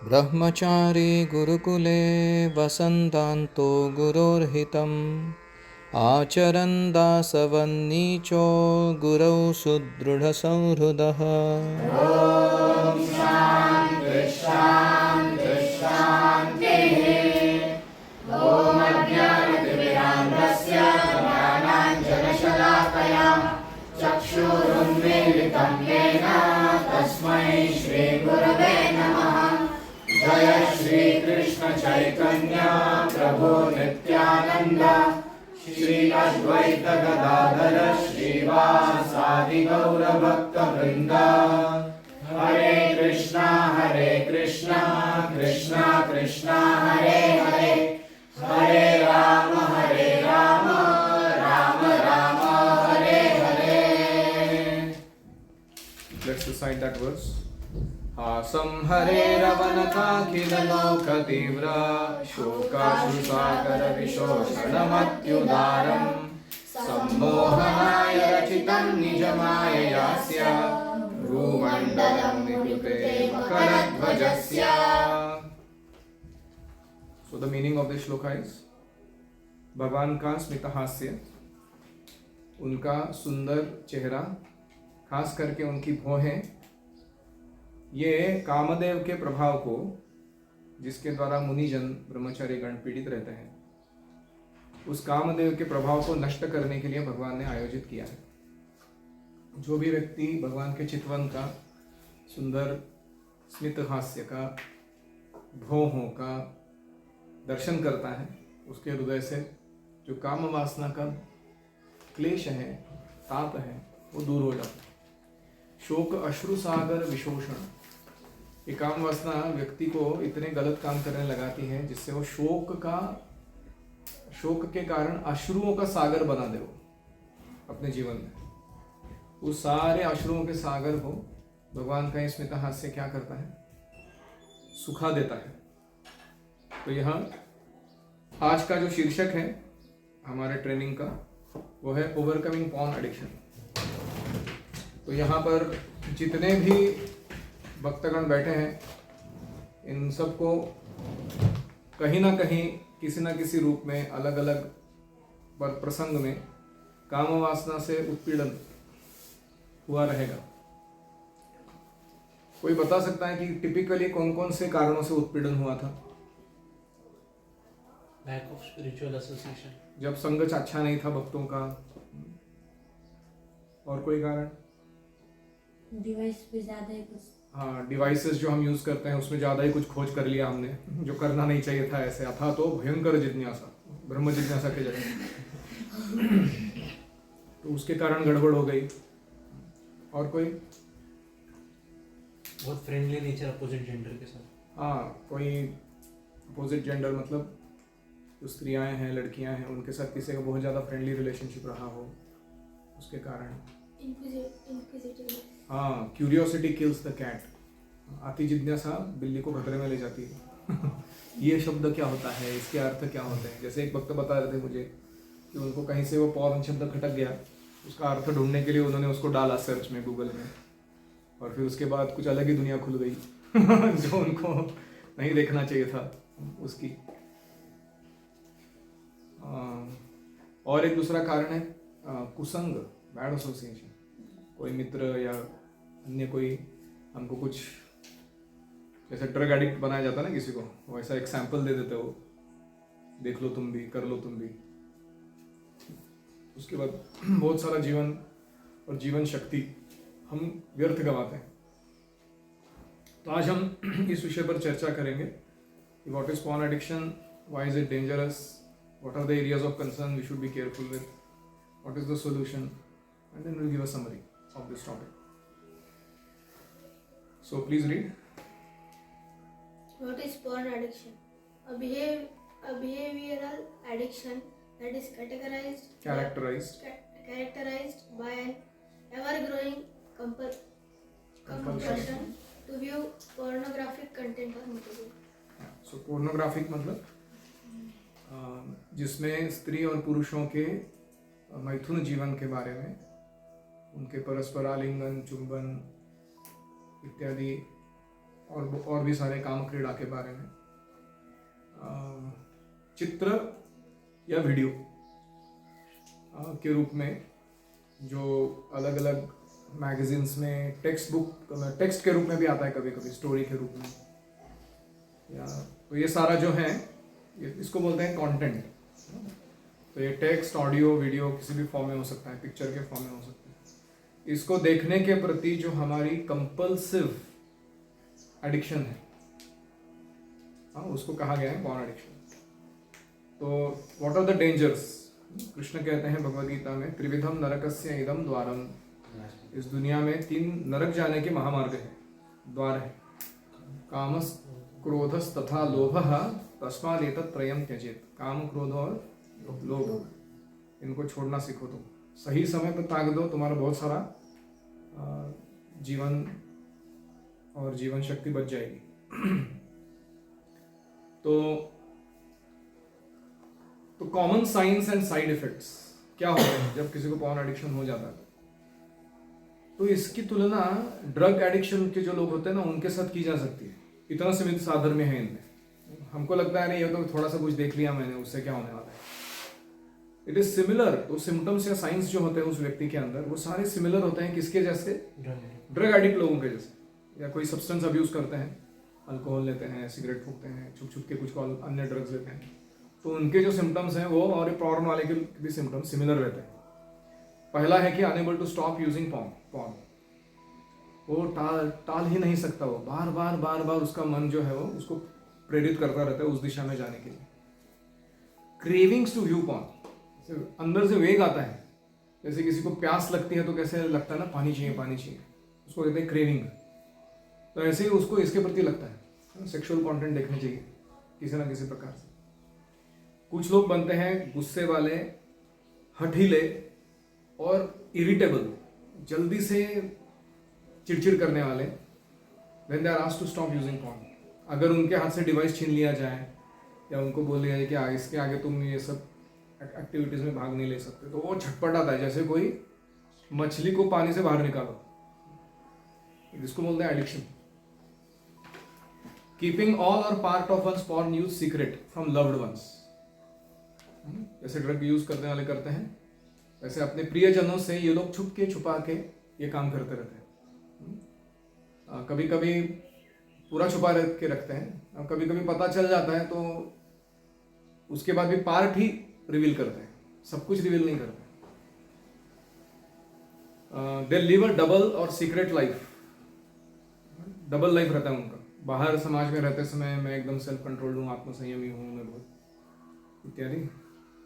ब्रह्मचारी गुरुकुले वसन्तान्तो गुरोर्हितम् आचरन् दासवन्नीचो गुरौ सुदृढसंहृदः। चक्षुरुन्मीलितं येन तस्मै श्रीगुरवे नमः। जय श्रीकृष्ण चैतन्य प्रभो नित्यानन्द श्री अद्वैत गदाधर श्रीवासादि गौरभक्तवृन्द। हरे कृष्णा कृष्णा कृष्णा हरे हरे, हरे Ram Ram Ram Hare Hare. Let's recite that verse. हासं हरेरवनताखिललोकतीव्र शोकाश्रुसागरविशोषणमत्युदारम् सम्मोहनाय रचितं निजमाययास्य भ्रूमण्डलं निकृते मकरध्वजस्य. So the meaning of this shloka is भगवान का स्मितहास्य, उनका सुंदर चेहरा, खास करके उनकी भौहें, ये कामदेव के प्रभाव को, जिसके द्वारा मुनिजन ब्रह्मचारी गण पीड़ित रहते हैं, उस कामदेव के प्रभाव को नष्ट करने के लिए भगवान ने आयोजित किया है. जो भी व्यक्ति भगवान के चितवन का, सुंदर स्मित हास्य का, भौहों का दर्शन करता है, उसके हृदय से जो काम वासना का क्लेश है, ताप है, वो दूर हो जाता है. शोक अश्रु सागर विशोषण, ये काम वासना व्यक्ति को इतने गलत काम करने लगाती है जिससे वो शोक के कारण अश्रुओं का सागर बना दे वो अपने जीवन में. उस सारे अश्रुओं के सागर को भगवान का स्मित हास्य क्या करता है, सुखा देता है. तो यहाँ आज का जो शीर्षक है हमारे ट्रेनिंग का, वो है ओवरकमिंग पॉर्न एडिक्शन. तो यहाँ पर जितने भी भक्तगण बैठे हैं, इन सबको कहीं ना कहीं, किसी ना किसी रूप में, अलग अलग प्रसंग में काम वासना से उत्पीड़न हुआ रहेगा. कोई बता सकता है कि टिपिकली कौन कौन से कारणों से उत्पीड़न हुआ था? Lack of spiritual association. जब संग अच्छा नहीं था भक्तों का. और कोई कारण? डिवाइस पे ज्यादा ही कुछ. हाँ, डिवाइसेस जो हम यूज करते हैं उसमें ज्यादा ही कुछ खोज कर लिया हमने, जो करना नहीं चाहिए था. ऐसे था तो भयंकर जिज्ञासा, ब्रह्म जिज्ञासा के जगह, तो उसके कारण गड़बड़ हो गई. और कोई? बहुत फ्रेंडली नेचर अपोजिट जेंडर के साथ. हाँ, कोई अपोजिट जेंडर मतलब जो स्त्रियां हैं, लड़कियां हैं, उनके साथ किसी का बहुत ज़्यादा फ्रेंडली रिलेशनशिप रहा हो, उसके कारण. हाँ, क्यूरियोसिटी किल्स द कैट. अति जिज्ञासा बिल्ली को खतरे में ले जाती है. ये शब्द क्या होता है, इसके अर्थ क्या होते हैं? जैसे एक वक्त बता रहे थे मुझे कि उनको कहीं से वो पॉर्न शब्द खटक गया, उसका अर्थ ढूंढने के लिए उन्होंने उसको डाला सर्च में, गूगल में, और फिर उसके बाद कुछ अलग ही दुनिया खुल गई जो उनको नहीं देखना चाहिए था उसकी. और एक दूसरा कारण है कुसंग, बैड एसोसिएशन. कोई मित्र या अन्य कोई हमको कुछ, जैसे ड्रग एडिक्ट बनाया जाता है ना किसी को, वैसा एक सैंपल दे देते हो, देख लो तुम भी, कर लो तुम भी. उसके बाद बहुत सारा जीवन और जीवन शक्ति हम व्यर्थ गंवाते हैं. तो आज हम इस विषय पर चर्चा करेंगे कि what is porn addiction, why is it dangerous, what are the areas of concern we should be careful with, what is the solution, and then we will give a summary of this topic. So please read. What is porn addiction? A behavioral addiction that is characterized by an ever-growing compulsion to view pornographic content or material. So pornographic मतलब जिसमें स्त्री और पुरुषों के मैथुन जीवन के बारे में, उनके परस्पर आलिंगन, चुंबन इत्यादि और भी सारे काम क्रीड़ा के बारे में, चित्र या वीडियो के रूप में जो अलग अलग मैगजीन्स में टेक्स्ट के रूप में भी आता है, कभी कभी स्टोरी के रूप में, या तो ये सारा जो है इसको बोलते हैं कंटेंट। तो ये टेक्स्ट, ऑडियो, वीडियो किसी भी फॉर्म में हो सकता है, पिक्चर के फॉर्म में हो सकता है। इसको देखने के प्रति जो हमारी कंपल्सिव एडिक्शन है, उसको कहा गया है पॉर्न एडिक्शन। तो what are the dangers? Krishna कहते हैं भगवद गीता में, त्रिविधम नरकस्य इदम द्वारम। इस दुनिया में 3 नरक जाने के महामार्ग है, द्वार है। कामस, क्रोधस तथा लोभः तस्मादेतत् त्रयं त्यजेत। काम, क्रोध और लोभ, इनको छोड़ना सीखो। तुम सही समय पर त्याग दो, तुम्हारा बहुत सारा जीवन और जीवन शक्ति बच जाएगी। तो common science and side effects क्या होते हैं जब किसी को पॉर्न एडिक्शन हो जाता है? तो इसकी तुलना ड्रग एडिक्शन के जो लोग होते हैं ना, उनके साथ की जा सकती है। इतना सीमित साधर्म्य है इनमें। हमको लगता है नहीं, ये तो थोड़ा सा कुछ देख लिया मैंने, उससे क्या होने वाला है। It is similar. तो सिम्टम्स या साइंस जो होते हैं उस व्यक्ति के अंदर, वो सारे सिमिलर होते हैं। किसके जैसे? ड्रग एडिक्ट लोगों के जैसे। या कोई सब्सटेंस अब्यूज करते हैं, अल्कोहल लेते हैं, सिगरेट फूकते हैं, छुप छुप के कुछ अन्य ड्रग्स लेते हैं, तो उनके जो सिम्टम्स हैं वो और पॉर्न वाले के भी सिम्टम्स सिमिलर रहते हैं। पहला है कि unable to stop using porn. वो टाल ही नहीं सकता। वो बार बार उसका मन जो है वो उसको प्रेरित करता रहता है उस दिशा में जाने के लिए। क्रेविंग्स टू व्यू पॉर्न, अंदर से वेग आता है। जैसे किसी को प्यास लगती है तो कैसे लगता है ना, पानी चाहिए पानी चाहिए, उसको कहते हैं क्रेविंग। तो ऐसे ही उसको इसके प्रति लगता है, सेक्सुअल कंटेंट देखने चाहिए किसी ना किसी प्रकार से। कुछ लोग बनते हैं गुस्से वाले, हठीले और इरिटेबल, जल्दी से चिड़चिड़ करने वाले। When they are asked to stop using porn, अगर उनके हाथ से डिवाइस छीन लिया जाए या उनको बोल दिया जाए कि इसके आगे तुम ये सब एक्टिविटीज में भाग नहीं ले सकते, तो वो छटपटाता है जैसे कोई मछली को पानी से बाहर निकालो। इसको बोलते हैं addiction. Keeping all or part of one's porn use secret from loved ones. जैसे ड्रग यूज करने वाले करते हैं, वैसे अपने प्रियजनों से ये लोग छुप के छुपा के ये काम करते रहते हैं। कभी कभी पूरा छुपा के रखते हैं, और कभी कभी पता चल जाता है तो उसके बाद भी पार्ट ही रिवील करते हैं, सब कुछ रिवील नहीं करते। दे लिव अ डबल और सीक्रेट लाइफ। डबल लाइफ रहता है उनका। बाहर समाज में रहते समय मैं एकदम सेल्फ कंट्रोल्ड हूँ, आत्मसंयमी हूँ मैं बहुत इत्यादि,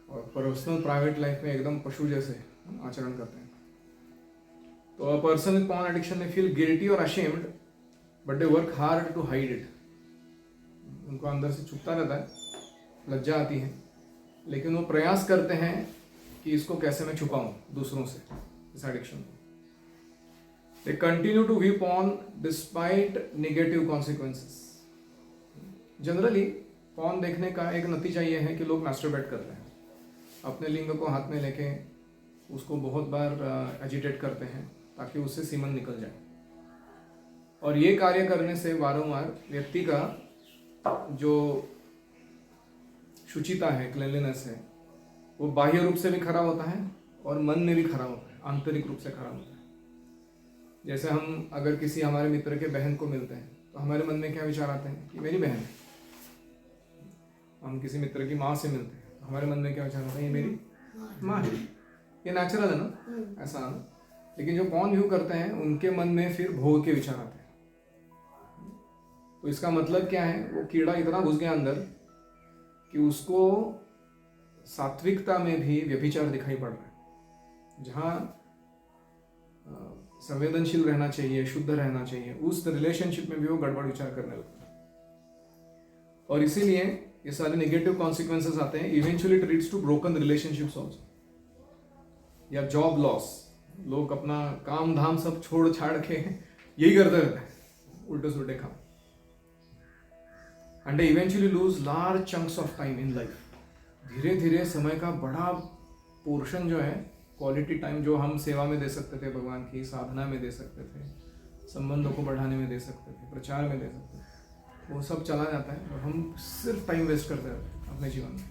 और पर्सनल प्राइवेट लाइफ में एकदम पशु जैसे आचरण करते हैं। तो a person with porn addiction may feel guilty और ashamed, but they work hard to hide it. उनको अंदर से छुपता रहता है, लज्जा आती है, लेकिन वो प्रयास करते हैं कि इसको कैसे मैं छुपाऊं दूसरों से, इस एडिक्शन को। They continue to view porn despite negative consequences. Generally porn देखने का एक नतीजा ये है कि लोग मैस्टरबेट करते हैं, अपने लिंग को हाथ में लेके उसको बहुत बार एजिटेट करते हैं ताकि उससे सीमन निकल जाए। और ये कार्य करने से वारंवार व्यक्ति का जो शुचिता है, क्लेनलीनेस है, वो बाह्य रूप से भी खराब होता है और मन में भी खराब होता है, आंतरिक रूप से खराब होता है। जैसे हम अगर किसी हमारे मित्र के बहन को मिलते हैं तो हमारे मन में क्या विचार आते हैं कि मेरी बहन है। हम किसी मित्र की माँ से मिलते हैं तो हमारे मन में क्या विचार आता है, ये मेरी माँ है। ये नेचुरल है ना, ऐसा ना। लेकिन जो पॉर्न व्यू करते हैं उनके मन में फिर भोग के विचार आते हैं। तो इसका मतलब क्या है, वो कीड़ा इतना घुस गया अंदर कि उसको सात्विकता में भी व्यभिचार दिखाई पड़ रहा है। जहाँ संवेदनशील रहना चाहिए, शुद्ध रहना चाहिए, उस रिलेशनशिप में भी वो गड़बड़ विचार करने लगता है। और इसीलिए ये सारे नेगेटिव कॉन्सिक्वेंसेस आते हैं। Eventually it leads to broken relationships also, या जॉब लॉस। लोग अपना काम धाम सब छोड़ छाड़ के यही करते रहते हैं, उल्टे सुल्टे काम। And they eventually lose large chunks of time in life. धीरे धीरे समय का बड़ा पोर्शन जो है, क्वालिटी टाइम जो हम सेवा में दे सकते थे, भगवान की साधना में दे सकते थे, संबंधों को बढ़ाने में दे सकते थे, प्रचार में दे सकते थे, वो सब चला जाता है और हम सिर्फ टाइम वेस्ट करते रहते हैं अपने जीवन में।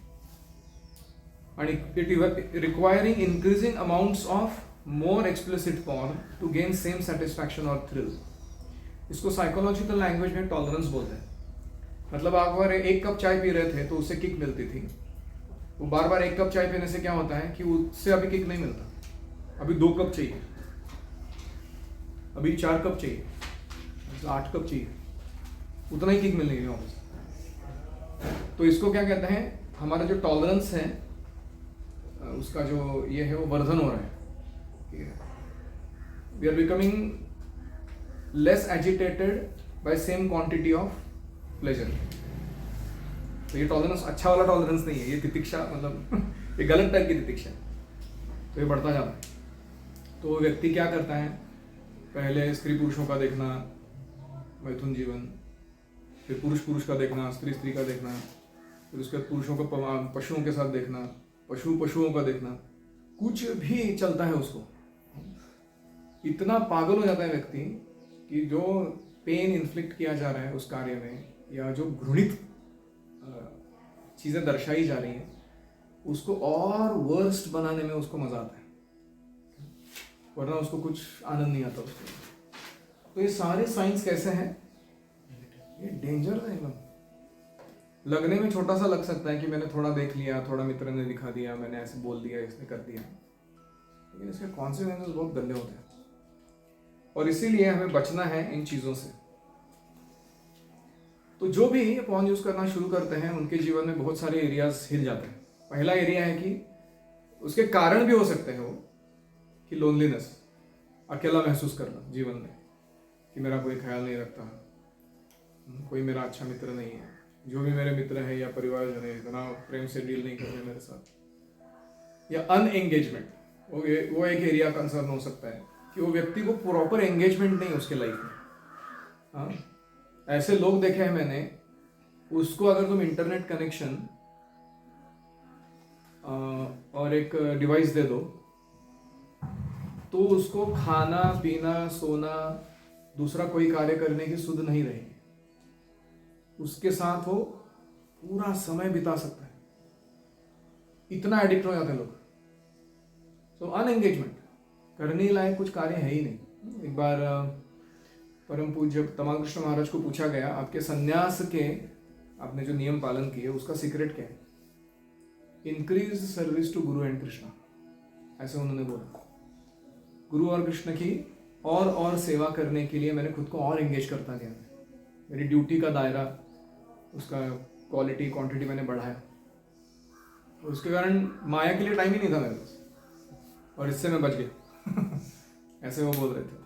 And it requiring increasing amounts of more explicit porn to gain same satisfaction और थ्रिल। इसको साइकोलॉजिकल लैंग्वेज में टॉलरेंस बोलते हैं। मतलब आप अगर एक कप चाय पी रहे थे तो उससे किक मिलती थी, वो बार बार एक कप चाय पीने से क्या होता है कि उससे अभी किक नहीं मिलता, अभी 2 कप चाहिए, अभी 4 कप चाहिए, 8 कप चाहिए, उतना ही किक मिलने के लिए वापस। तो इसको क्या कहते हैं, हमारा जो टॉलरेंस है उसका जो ये है वो वर्धन हो रहा है। We are becoming less agitated by same quantity of pleasure. तो ये टॉलरेंस अच्छा वाला टॉलरेंस नहीं है, ये तितिक्षा, मतलब ये गलत टाइप की तितिक्षा है, तो ये बढ़ता जाता है। तो व्यक्ति क्या करता है, पहले स्त्री पुरुषों का देखना, मैथुन जीवन, फिर पुरुष पुरुष का देखना, स्त्री स्त्री का देखना, फिर उसके बाद पुरुषों को पशुओं के साथ देखना, पशु पशुओं का देखना, कुछ भी चलता है उसको। इतना पागल हो जाता है व्यक्ति कि जो पेन इन्फ्लिक्ट किया जा रहा है उस कार्य में, या जो घृणित चीजें दर्शाई जा रही हैं, उसको और वर्स्ट बनाने में उसको मजा आता है, वरना उसको कुछ आनंद नहीं आता उसको। तो ये सारे साइंस कैसे हैं, ये डेंजर है एकदम। लगने में छोटा सा लग सकता है कि मैंने थोड़ा देख लिया, थोड़ा मित्र ने दिखा दिया, मैंने ऐसे बोल दिया, इसने कर दिया, लेकिन इसके कॉन्सिक्वेंसेस बहुत गंदे होते हैं। और इसीलिए हमें बचना है इन चीजों से। तो जो भी पॉर्न यूज करना शुरू करते हैं उनके जीवन में बहुत सारे एरियाज हिल जाते हैं। पहला एरिया है कि उसके कारण भी हो सकते हैं वो कि लोनलीनेस, अकेला महसूस करना जीवन में, कि मेरा कोई ख्याल नहीं रखता, कोई मेरा अच्छा मित्र नहीं है, जो भी मेरे मित्र है या परिवारजन है इतना प्रेम से डील नहीं कर रहे मेरे साथ। या अनएंगेजमेंट, वो एक एरिया कंसर्न हो सकता है कि वो व्यक्ति को प्रॉपर एंगेजमेंट नहीं उसके लाइफ में। हाँ, ऐसे लोग देखे हैं मैंने, उसको अगर तुम इंटरनेट कनेक्शन और एक डिवाइस दे दो तो उसको खाना पीना सोना दूसरा कोई कार्य करने की सुध नहीं रहेगी, उसके साथ वो पूरा समय बिता सकता है, इतना एडिक्ट हो जाते हैं लोग। तो अनएंगेजमेंट, करने लायक कुछ कार्य है ही नहीं। एक बार परम पूज्य तमाल कृष्ण महाराज को पूछा गया, आपके सन्यास के आपने जो नियम पालन किए उसका सीक्रेट क्या है? Increase service to Guru and Krishna, ऐसे उन्होंने बोला। गुरु और कृष्ण की और सेवा करने के लिए मैंने खुद को और एंगेज करता गया, मेरी ड्यूटी का दायरा, उसका क्वालिटी क्वांटिटी मैंने बढ़ाया। उसके कारण माया के लिए टाइम ही नहीं था मेरे पास, और इससे मैं बच गया ऐसे वो बोल रहे थे।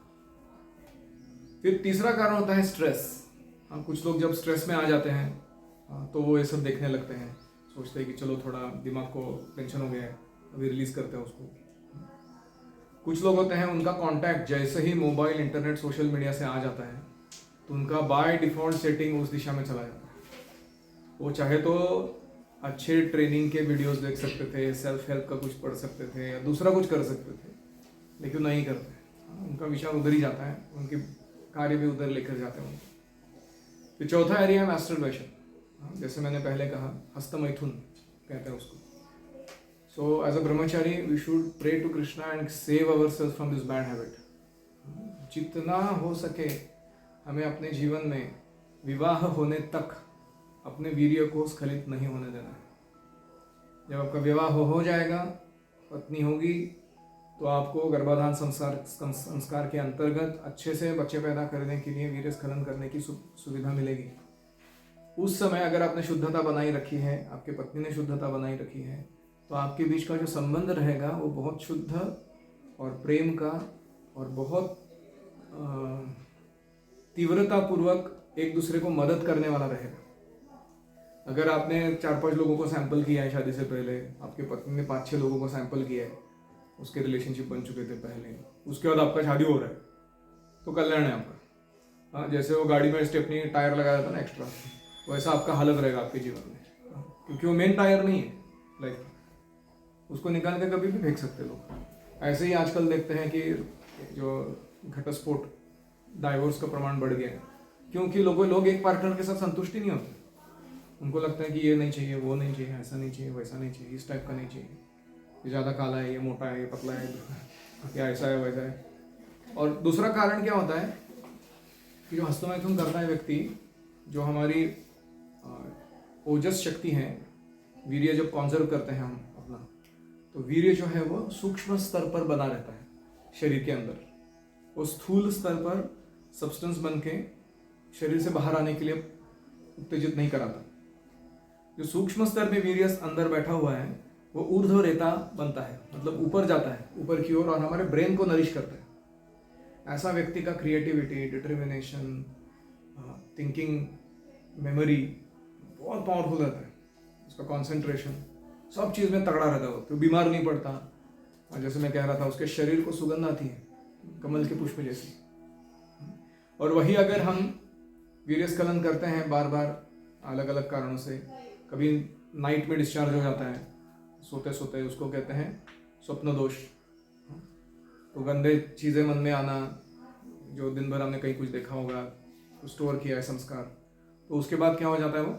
फिर तीसरा कारण होता है स्ट्रेस। हाँ, कुछ लोग जब स्ट्रेस में आ जाते हैं तो वो ये सब देखने लगते हैं, सोचते हैं कि चलो थोड़ा दिमाग को टेंशन हो गया है, अभी रिलीज करते हैं उसको। कुछ लोग होते हैं उनका कांटेक्ट जैसे ही मोबाइल इंटरनेट सोशल मीडिया से आ जाता है तो उनका बाय डिफॉल्ट सेटिंग उस दिशा में चला जाता है। वो चाहे तो अच्छे ट्रेनिंग के वीडियोस देख सकते थे, सेल्फ हेल्प का कुछ पढ़ सकते थे या दूसरा कुछ कर सकते थे, लेकिन नहीं करते। उनका विचार उधर ही जाता है, उनके कार्य भी उधर लेकर जाते हैं उनको। तो चौथा एरिया है मैस्टरबेशन, जैसे मैंने पहले कहा हस्तमैथुन कहते हैं उसको। So as a brahmachari we should pray to Krishna and save ourselves from this bad habit. जितना हो सके हमें अपने जीवन में विवाह होने तक अपने वीर्य को स्खलित नहीं होने देना है। जब आपका विवाह हो जाएगा, पत्नी होगी, तो आपको गर्भाधान संस्कार के अंतर्गत अच्छे से बच्चे पैदा करने के लिए वीर्य स्खलन करने की सुविधा मिलेगी। उस समय अगर आपने शुद्धता बनाई रखी है, आपके पत्नी ने शुद्धता बनाई रखी है, तो आपके बीच का जो संबंध रहेगा वो बहुत शुद्ध और प्रेम का और बहुत तीव्रता पूर्वक एक दूसरे को मदद करने वाला रहेगा। अगर आपने 4-5 लोगों को सैंपल किया है शादी से पहले, आपके पत्नी ने 5-6 लोगों को सैंपल किया है, उसके रिलेशनशिप बन चुके थे पहले, उसके बाद आपका शादी हो रहा है, तो कल्याण है आपका। हाँ, जैसे वो गाड़ी में स्टेपनी टायर लगाया था ना एक्स्ट्रा, वैसा आपका हालत रहेगा आपके जीवन में, क्योंकि वो मेन टायर नहीं है लाइफ का, उसको निकाल के कभी भी फेंक सकते लोग। ऐसे ही आजकल देखते हैं कि जो घटस्फोट डाइवोर्स का प्रमाण बढ़ गया है, क्योंकि लोग एक पार्टनर के साथ संतुष्टि नहीं होते। उनको लगता है कि ये नहीं चाहिए, वो नहीं चाहिए, ऐसा नहीं चाहिए, वैसा नहीं चाहिए, इस टाइप का नहीं चाहिए, ये ज़्यादा काला है, ये मोटा है, ये पतला है, या ऐसा है वैसा है। और दूसरा कारण क्या होता है कि जो हस्तमैथुन करता है व्यक्ति, जो हमारी ओजस शक्ति है, वीर्य जब कॉन्जर्व करते हैं हम अपना, तो वीर्य जो है वो सूक्ष्म स्तर पर बना रहता है शरीर के अंदर। वो स्थूल स्तर पर सब्सटेंस बन के शरीर से बाहर आने के लिए उत्तेजित नहीं कराता। जो सूक्ष्म स्तर में वीर्य अंदर बैठा हुआ है वो ऊर्ध्व रेता बनता है, मतलब ऊपर जाता है, ऊपर की ओर, और हमारे ब्रेन को नरिश करता है। ऐसा व्यक्ति का क्रिएटिविटी, डिटर्मिनेशन, थिंकिंग, मेमोरी बहुत पावरफुल रहता है। उसका कंसंट्रेशन सब चीज़ में तगड़ा रहता है, वो तो बीमार नहीं पड़ता। और जैसे मैं कह रहा था, उसके शरीर को सुगंध आती है कमल के पुष्प जैसी। और वही अगर हम वीर्यस्खलन करते हैं बार बार अलग अलग कारणों से, कभी नाइट में डिस्चार्ज हो जाता है सोते सोते, उसको कहते हैं स्वप्न दोष। तो गंदे चीज़ें मन में आना, जो दिन भर हमने कहीं कुछ देखा होगा, कुछ स्टोर किया है संस्कार, तो उसके बाद क्या हो जाता है वो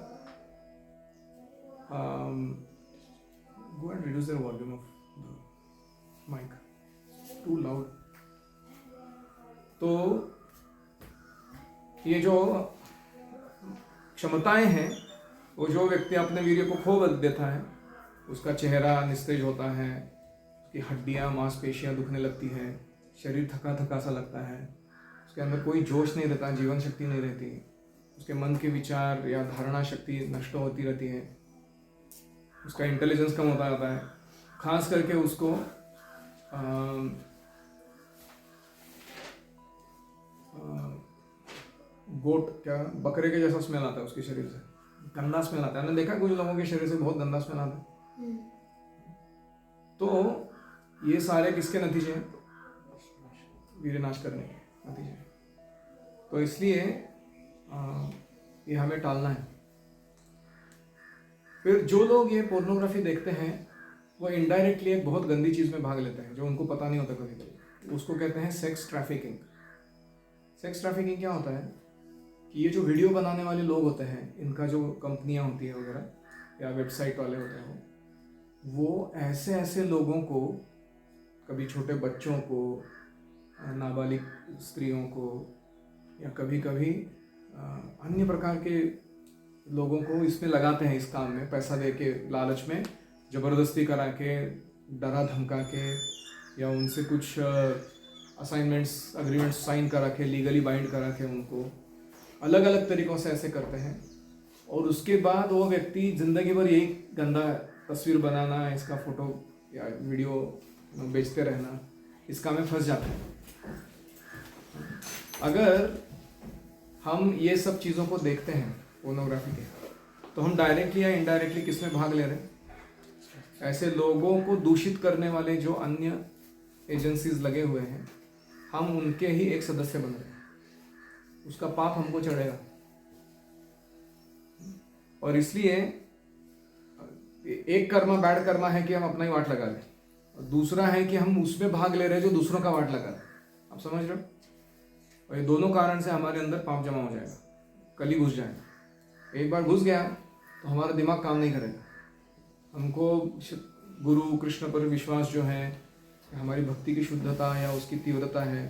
go and reduce the volume of the mic, too loud। तो ये जो क्षमताएं हैं, वो जो व्यक्ति अपने वीर्य को खो देता है, उसका चेहरा निस्तेज होता है, उसकी हड्डियां मांसपेशियां दुखने लगती है, शरीर थका थका सा लगता है, उसके अंदर कोई जोश नहीं रहता, जीवन शक्ति नहीं रहती, उसके मन के विचार या धारणा शक्ति नष्ट होती रहती है, उसका इंटेलिजेंस कम होता रहता है। खास करके उसको गोट क्या बकरे के जैसा स्मेल आता है उसके शरीर से, गंदा स्मेल आता है। मैंने देखा कुछ लोगों के शरीर से बहुत गंदा स्मेल आता है। तो ये सारे किसके नतीजे हैं? वीर्यनाश करने के नतीजे हैं। तो इसलिए ये हमें टालना है। फिर जो लोग ये पोर्नोग्राफी देखते हैं वो इनडायरेक्टली एक बहुत गंदी चीज़ में भाग लेते हैं जो उनको पता नहीं होता कभी कभी। उसको कहते हैं सेक्स ट्रैफिकिंग। सेक्स ट्रैफिकिंग क्या होता है कि ये जो वीडियो बनाने वाले लोग होते हैं, इनका जो कंपनियां होती है वगैरह या वेबसाइट वाले होते हैं, वो ऐसे ऐसे लोगों को, कभी छोटे बच्चों को, नाबालिग स्त्रियों को, या कभी कभी अन्य प्रकार के लोगों को इसमें लगाते हैं, इस काम में पैसा दे के, लालच में ज़बरदस्ती करा के, डरा धमका के, या उनसे कुछ असाइनमेंट्स अग्रीमेंट्स साइन करा के, लीगली बाइंड करा के उनको अलग अलग तरीक़ों से ऐसे करते हैं। और उसके बाद वो व्यक्ति ज़िंदगी भर यही गंदा तस्वीर बनाना, इसका फ़ोटो या वीडियो बेचते रहना, इस काम में फंस जाते हैं। अगर हम ये सब चीज़ों को देखते हैं पोर्नोग्राफी के, तो हम डायरेक्टली या इनडायरेक्टली किस में भाग ले रहे हैं? ऐसे लोगों को दूषित करने वाले जो अन्य एजेंसीज लगे हुए हैं, हम उनके ही एक सदस्य बन रहे हैं। उसका पाप हमको चढ़ेगा। और इसलिए एक कर्मा बैड कर्मा है कि हम अपना ही वाट लगा लें, और दूसरा है कि हम उसमें भाग ले रहे हैं जो दूसरों का वाट लगा रहे हैं। आप समझ रहे हो? और ये दोनों कारण से हमारे अंदर पाप जमा हो जाएगा, कली घुस जाएगा। एक बार घुस गया तो हमारा दिमाग काम नहीं करेगा। हमको गुरु कृष्ण पर विश्वास जो है, हमारी भक्ति की शुद्धता या उसकी तीव्रता है,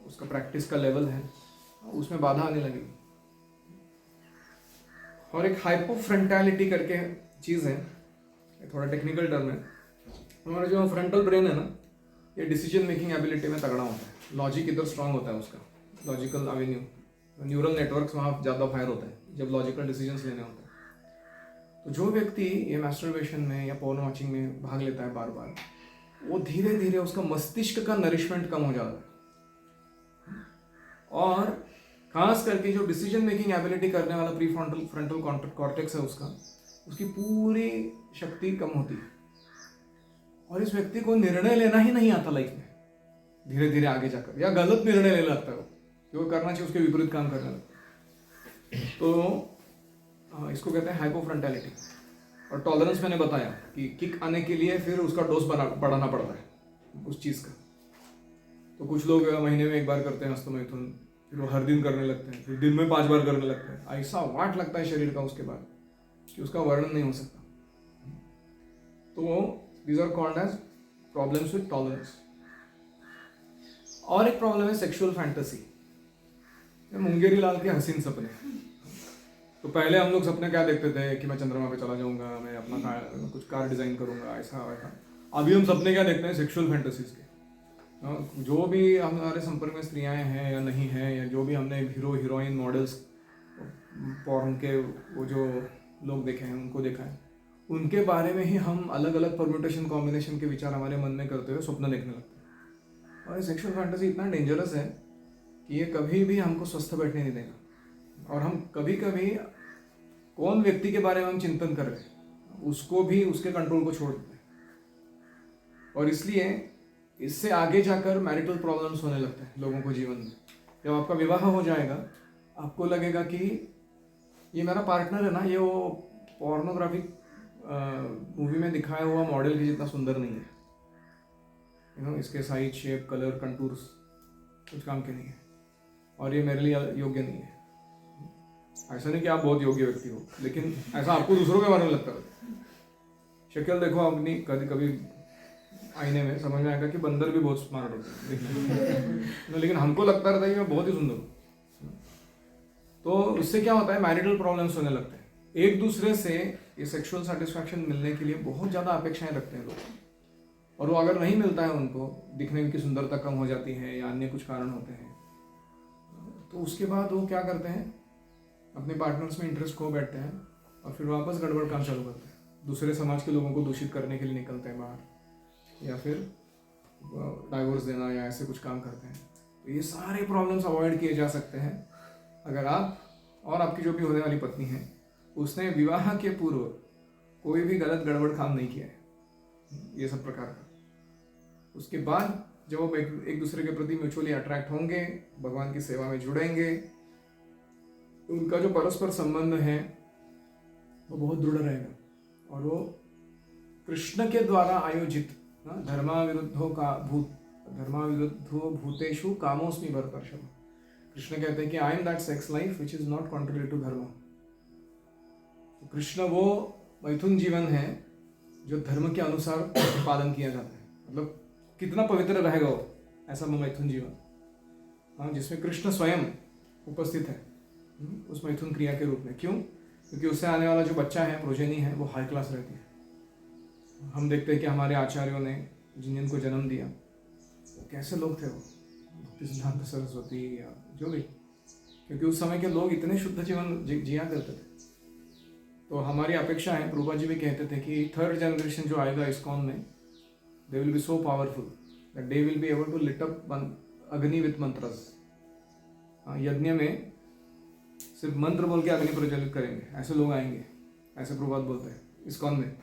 उसका प्रैक्टिस का लेवल है, उसमें बाधा आने लगेगी। और एक हाइपोफ्रंटैलिटी करके चीज़ है, थोड़ा टेक्निकल टर्म है। हमारा जो फ्रंटल ब्रेन है ना, ये डिसीजन मेकिंग एबिलिटी में तगड़ा होता है। लॉजिक इधर स्ट्रांग होता है उसका, लॉजिकल एवेन्यू, न्यूरल नेटवर्क्स वहाँ ज़्यादा फायर होता है जब लॉजिकल डिसीजंस लेने होते हैं। तो जो व्यक्ति ये मैस्टरबेशन में या पोर्न वॉचिंग में भाग लेता है बार बार, वो धीरे धीरे उसका मस्तिष्क का नरिशमेंट कम हो जाता है। और खास करके जो डिसीजन मेकिंग एबिलिटी करने वाला प्री फ्रंटल कॉर्टेक्स है उसका, उसकी पूरी शक्ति कम होती है। और इस व्यक्ति को निर्णय लेना ही नहीं आता लाइफ में, धीरे धीरे आगे जाकर, या गलत निर्णय लेने लगता है वो, जो करना चाहिए उसके विपरीत काम करने लगता है। तो इसको कहते हैं हाइपोफ्रंटैलिटी। और टॉलरेंस मैंने बताया कि किक आने के लिए फिर उसका डोज बढ़ाना पड़ता है उस चीज़ का। तो कुछ लोग महीने में एक बार करते हैं हस्तमैथुन, फिर वो हर दिन करने लगते हैं, फिर दिन में 5 बार करने लगते हैं। ऐसा वाट लगता है शरीर का उसके बाद कि उसका वर्णन नहीं हो सकता। तो these are called as problems with tolerance. और एक प्रॉब्लम है सेक्सुअल फैंटेसी, मुंगेरी लाल के हसीन सपने। तो पहले हम लोग सपने क्या देखते थे कि मैं चंद्रमा पे चला जाऊंगा, मैं अपना कुछ कार डिजाइन करूंगा, ऐसा वैसा। अभी हम सपने क्या देखते हैं, सेक्सुअल फैंटेसीज के। जो भी हमारे संपर्क में स्त्रियां हैं या नहीं हैं, या जो भी हमने हीरो हीरोइन मॉडल्स पॉर्न के वो जो लोग देखे हैं, उनको देखा है, उनके बारे में ही हम अलग अलग परम्यूटेशन कॉम्बिनेशन के विचार हमारे मन में करते हुए स्वप्न देखने लगते हैं। और ये सेक्सुअल फैंटेसी इतना डेंजरस है कि ये कभी भी हमको स्वस्थ बैठने नहीं देगा। और हम कभी कभी कौन व्यक्ति के बारे में हम चिंतन कर रहे हैं, उसको भी उसके कंट्रोल को छोड़ देते हैं। और इसलिए इससे आगे जाकर मैरिटल प्रॉब्लम्स होने लगते हैं लोगों को जीवन में। जब आपका विवाह हो जाएगा, आपको लगेगा कि ये मेरा पार्टनर है ना, ये वो पोर्नोग्राफिक मूवी में दिखाया हुआ मॉडल के जितना सुंदर नहीं है। इसके साइज, शेप, कलर, कंटूर्स कुछ काम के नहीं है, और ये मेरे लिए योग्य नहीं है। ऐसा नहीं कि आप बहुत योग्य व्यक्ति हो, लेकिन ऐसा आपको दूसरों के बारे में लगता है। शक्ल देखो अपनी कभी कभी आईने में, समझ में आएगा कि बंदर भी बहुत स्मार्ट होते हैं दिखने में, लेकिन हमको लगता रहता है कि मैं बहुत ही सुंदर हूँ। तो इससे क्या होता है, मैरिटल प्रॉब्लम्स होने लगते हैं। एक दूसरे से ये सेक्सुअल सेटिस्फैक्शन मिलने के लिए बहुत ज़्यादा अपेक्षाएं रखते हैं लोग, और वो अगर नहीं मिलता है उनको, दिखने की सुंदरता कम हो जाती है या अन्य कुछ कारण होते हैं, तो उसके बाद वो क्या करते हैं, अपने पार्टनर्स में इंटरेस्ट खो बैठते हैं और फिर वापस गड़बड़ काम चालू करते हैं। दूसरे समाज के लोगों को दूषित करने के लिए निकलते हैं बाहर, या फिर डाइवोर्स देना या ऐसे कुछ काम करते हैं। तो ये सारे प्रॉब्लम्स अवॉइड किए जा सकते हैं अगर आप और आपकी जो भी होने वाली पत्नी है, उसने विवाह के पूर्व कोई भी गलत गड़बड़ काम नहीं किया है ये सब प्रकार का। उसके बाद जब वो एक दूसरे के प्रति म्यूचुअली अट्रैक्ट होंगे, भगवान की सेवा में जुड़ेंगे, तो उनका जो परस्पर संबंध है वो बहुत दृढ़ रहेगा। और वो कृष्ण के द्वारा आयोजित धर्मा विरुद्धो भूतेषु कामोस्मि भरतर्षभ। कृष्ण कहते हैं कि I am that sex life which is not contrary to dharma. Krishna वो मैथुन जीवन है जो धर्म के अनुसार पालन किया जाता है। मतलब कितना पवित्र रहेगा वो ऐसा मैथुन जीवन, हाँ, जिसमें कृष्ण स्वयं उपस्थित है उस मैथुन क्रिया के रूप में। क्यों? क्योंकि उससे आने वाला जो बच्चा है, प्रोजेनी है, वो हाई क्लास रहती है। हम देखते हैं कि हमारे आचार्यों ने जिन को जन्म दिया, वो कैसे लोग थे, वो भक्ति सिद्धांत सरस्वती या जो भी, क्योंकि उस समय के लोग इतने शुद्ध जीवन जिया करते थे। तो हमारी अपेक्षा है, प्रभुपाद जी भी कहते थे कि थर्ड जनरेशन जो आएगा इस्कॉन में, they will be so powerful that they will be able to light up agni with mantras. यज्ञ में सिर्फ मंत्र बोल के अग्नि प्रज्वलित करेंगे, ऐसे लोग आएंगे, ऐसे प्रभुपाद बोलते हैं इस्कॉन में।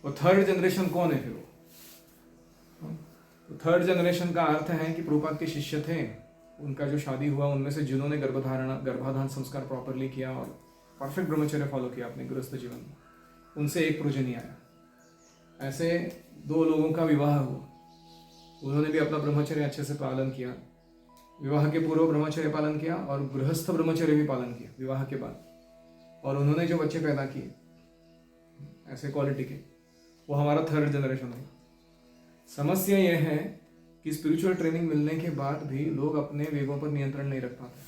और थर्ड जनरेशन कौन है फिर वो? तो थर्ड जनरेशन का अर्थ है कि प्रभुपाद के शिष्य थे, उनका जो शादी हुआ, उनमें से जिन्होंने गर्भाधान संस्कार प्रॉपरली किया और परफेक्ट ब्रह्मचर्य फॉलो किया अपने गृहस्थ जीवन में, उनसे एक प्रोजेनी आया। ऐसे 2 लोगों का विवाह हुआ, उन्होंने भी अपना ब्रह्मचर्य अच्छे से पालन किया, विवाह के पूर्व ब्रह्मचर्य पालन किया और गृहस्थ ब्रह्मचर्य भी पालन किया विवाह के बाद, और उन्होंने जो बच्चे पैदा किए ऐसे क्वालिटी के, वो हमारा थर्ड जनरेशन है। समस्या यह है कि स्पिरिचुअल ट्रेनिंग मिलने के बाद भी लोग अपने वेगों पर नियंत्रण नहीं रख पाते,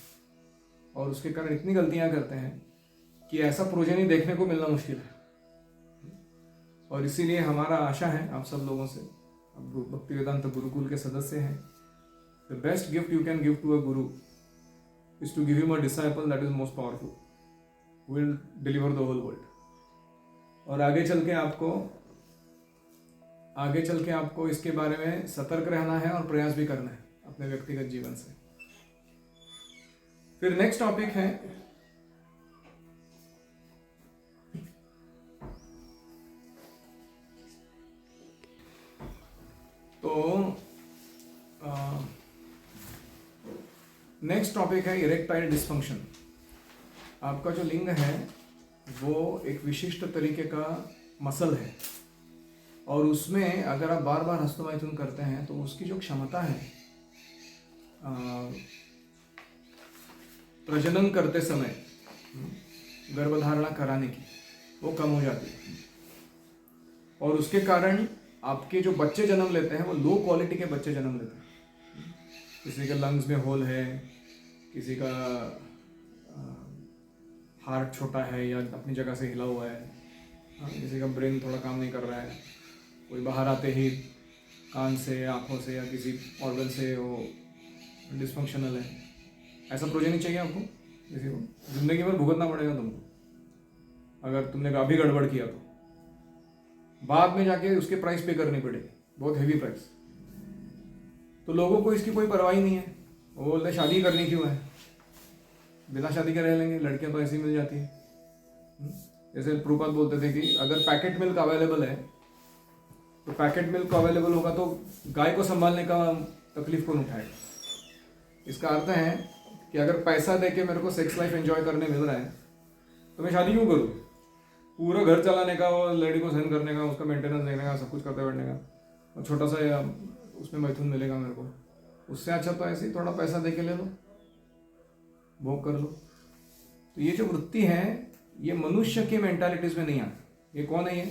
और उसके कारण इतनी गलतियां करते हैं कि ऐसा प्रोजेनी देखने को मिलना मुश्किल है। और इसीलिए हमारा आशा है आप सब लोगों से, आप भक्ति वेदांत गुरुकुल के सदस्य हैं, the best gift you can give to a guru is to give him a disciple that is most powerful, will deliver the whole world. और आगे चल के आपको इसके बारे में सतर्क रहना है और प्रयास भी करना है अपने व्यक्तिगत जीवन से। फिर नेक्स्ट टॉपिक है नेक्स्ट टॉपिक है इरेक्टाइल डिस्फंक्शन। आपका जो लिंग है वो एक विशिष्ट तरीके का मसल है, और उसमें अगर आप बार बार हस्तमैथुन करते हैं तो उसकी जो क्षमता है प्रजनन करते समय गर्भधारणा कराने की, वो कम हो जाती है। और उसके कारण आपके जो बच्चे जन्म लेते हैं वो लो क्वालिटी के बच्चे जन्म लेते हैं। किसी के लंग्स में होल है, किसी का हार्ट छोटा है या अपनी जगह से हिला हुआ है, किसी का ब्रेन थोड़ा काम नहीं कर रहा है, कोई बाहर आते ही कान से, आँखों से या किसी ऑर्गन से वो डिसफंक्शनल है। ऐसा प्रोजेनी चाहिए आपको? किसी को जिंदगी भर भुगतना पड़ेगा तुमको अगर तुमने अभी गड़बड़ किया तो। बाद में जाके उसके प्राइस पे करनी पड़ेगी, बहुत हेवी प्राइस। तो लोगों को इसकी कोई परवाह ही नहीं है। वो बोलते शादी करनी क्यों है, बिना शादी के रह लेंगे, लड़कियां तो ऐसी मिल जाती है। जैसे प्रभुपाद बोलते थे कि अगर पैकेट मिल्क अवेलेबल है तो पैकेट मिल्क अवेलेबल होगा तो गाय को संभालने का तकलीफ कौन उठाएगा। इसका अर्थ है कि अगर पैसा देके मेरे को सेक्स लाइफ एंजॉय करने मिल रहा है तो मैं शादी क्यों करूँ? पूरा घर चलाने का, वो लड़की को सहन करने का, उसका मेंटेनेंस देने का, सब कुछ करते बैठने का, और छोटा सा उसमें मैथुन मिलेगा मेरे को। उससे अच्छा तो ऐसे ही थोड़ा पैसा दे के ले लो, भोग कर लो। तो ये जो वृत्ति है ये मनुष्य की मेंटालिटीज में नहीं आती। ये कौन है? ये